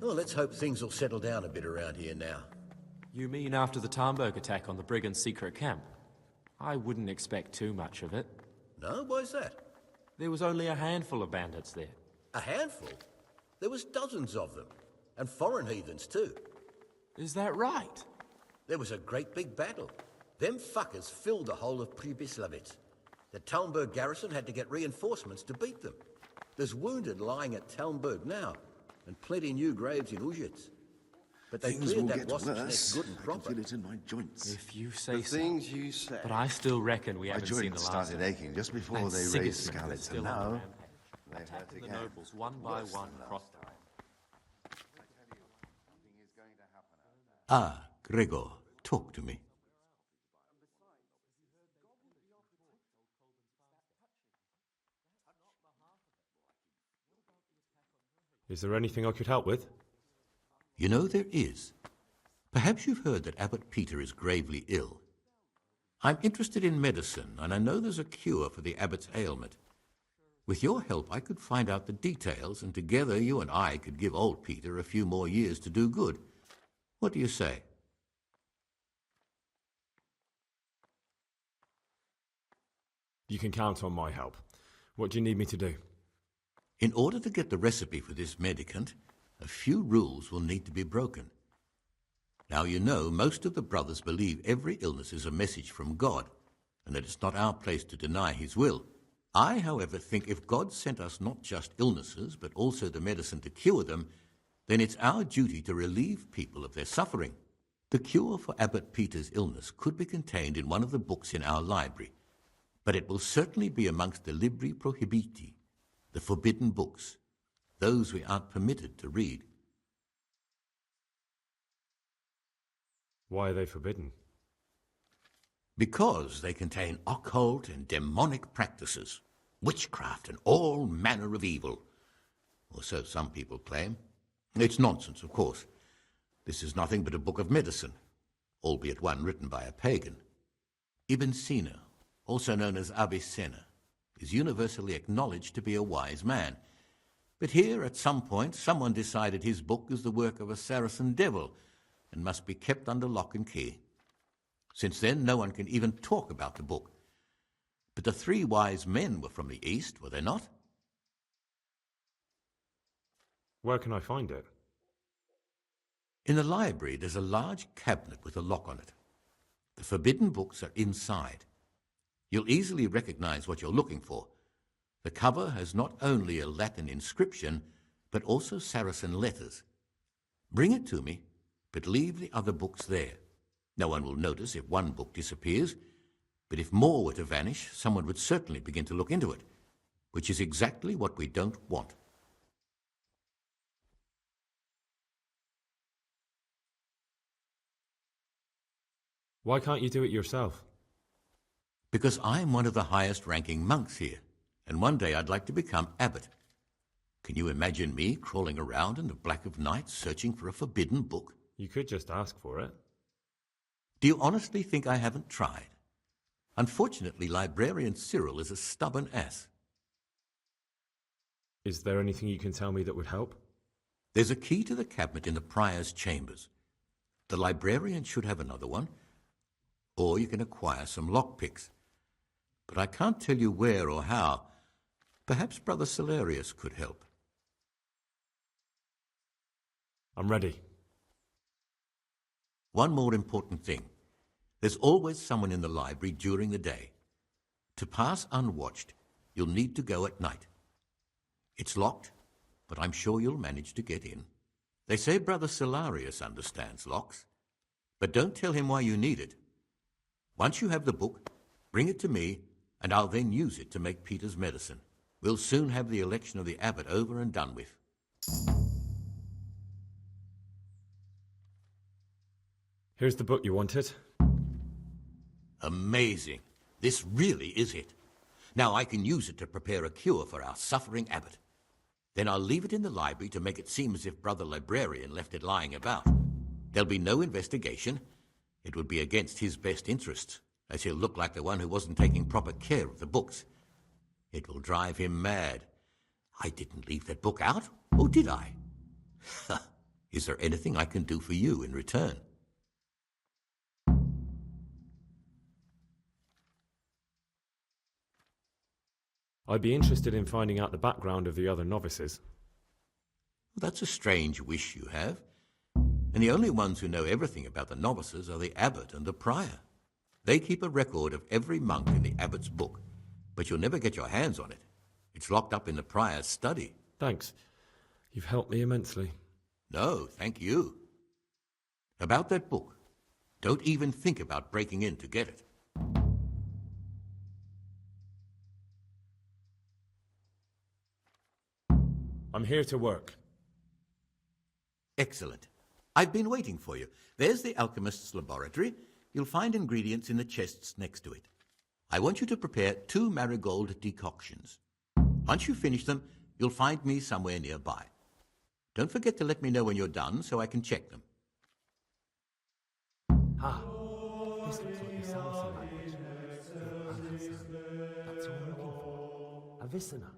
Well, let's hope things will settle down a bit around here now. You mean after the Tarnberg attack on the Brigands' secret camp? I wouldn't expect too much of it. No? Why's that? There was only a handful of bandits there. A handful? There was dozens of them. And foreign heathens too. Is that right? There was a great big battle. Them fuckers filled the whole of Pribyslavitz. The Talmberg garrison had to get reinforcements to beat them. There's wounded lying at Talmberg now, and plenty new graves in Uzhitz. But they cleared that wasp's nest good and proper. I can feel it in my joints. If you say so. Things you say. But I still reckon we haven't seen the joints last started of it. aching just before And they raised Sigismund is Skalitz, still and on the now rampage, they hurt attacking the again. nobles one by one across the Ah, Gregor, talk to me. Is there anything I could help with? You know, there is. Perhaps you've heard that Abbot Peter is gravely ill. I'm interested in medicine, and I know there's a cure for the abbot's ailment. With your help, I could find out the details, and together you and I could give old Peter a few more years to do good. What do you say? You can count on my help. What do you need me to do? In order to get the recipe for this medicament, a few rules will need to be broken. Now, you know, most of the brothers believe every illness is a message from God, and that it's not our place to deny his will. I, however, think if God sent us not just illnesses, but also the medicine to cure them, then it's our duty to relieve people of their suffering. The cure for Abbot Peter's illness could be contained in one of the books in our library, but it will certainly be amongst the Libri Prohibiti, the forbidden books, those we aren't permitted to read. Why are they forbidden? Because they contain occult and demonic practices, witchcraft and all manner of evil. Or so some people claim. It's nonsense, of course. This is nothing but a book of medicine, albeit one written by a pagan. Ibn Sina, also known as Avicenna, is universally acknowledged to be a wise man. But here, at some point, someone decided his book is the work of a Saracen devil and must be kept under lock and key. Since then, no one can even talk about the book. But the three wise men were from the East, were they not? Where can I find it? In the library, there's a large cabinet with a lock on it. The forbidden books are inside. You'll easily recognize what you're looking for. The cover has not only a Latin inscription, but also Saracen letters. Bring it to me, but leave the other books there. No one will notice if one book disappears, but if more were to vanish, someone would certainly begin to look into it, which is exactly what we don't want. Why can't you do it yourself? Because I'm one of the highest-ranking monks here, and one day I'd like to become abbot. Can you imagine me crawling around in the black of night searching for a forbidden book? You could just ask for it. Do you honestly think I haven't tried? Unfortunately, Librarian Cyril is a stubborn ass. Is there anything you can tell me that would help? There's a key to the cabinet in the prior's chambers. The librarian should have another one, or you can acquire some lockpicks. But I can't tell you where or how. Perhaps Brother Celerius could help. I'm ready. One more important thing. There's always someone in the library during the day. To pass unwatched, you'll need to go at night. It's locked, but I'm sure you'll manage to get in. They say Brother Celerius understands locks, but don't tell him why you need it. Once you have the book, bring it to me, and I'll then use it to make Peter's medicine. We'll soon have the election of the abbot over and done with. Here's the book you wanted. Amazing. This really is it. Now I can use it to prepare a cure for our suffering abbot. Then I'll leave it in the library to make it seem as if Brother Librarian left it lying about. There'll be no investigation. It would be against his best interests, as he'll look like the one who wasn't taking proper care of the books. It will drive him mad. I didn't leave that book out, or did I? Is there anything I can do for you in return? I'd be interested in finding out the background of the other novices. That's a strange wish you have. And the only ones who know everything about the novices are the abbot and the prior. They keep a record of every monk in the abbot's book, but you'll never get your hands on it. It's locked up in the prior's study. Thanks. You've helped me immensely. No, thank you. About that book, don't even think about breaking in to get it. I'm here to work. Excellent. I've been waiting for you. There's the alchemist's laboratory. You'll find ingredients in the chests next to it. I want you to prepare 2 marigold decoctions. Once you finish them, you'll find me somewhere nearby. Don't forget to let me know when you're done so I can check them. Ah, this looks like the Saracen language. That's what I'm looking for. Avicenna.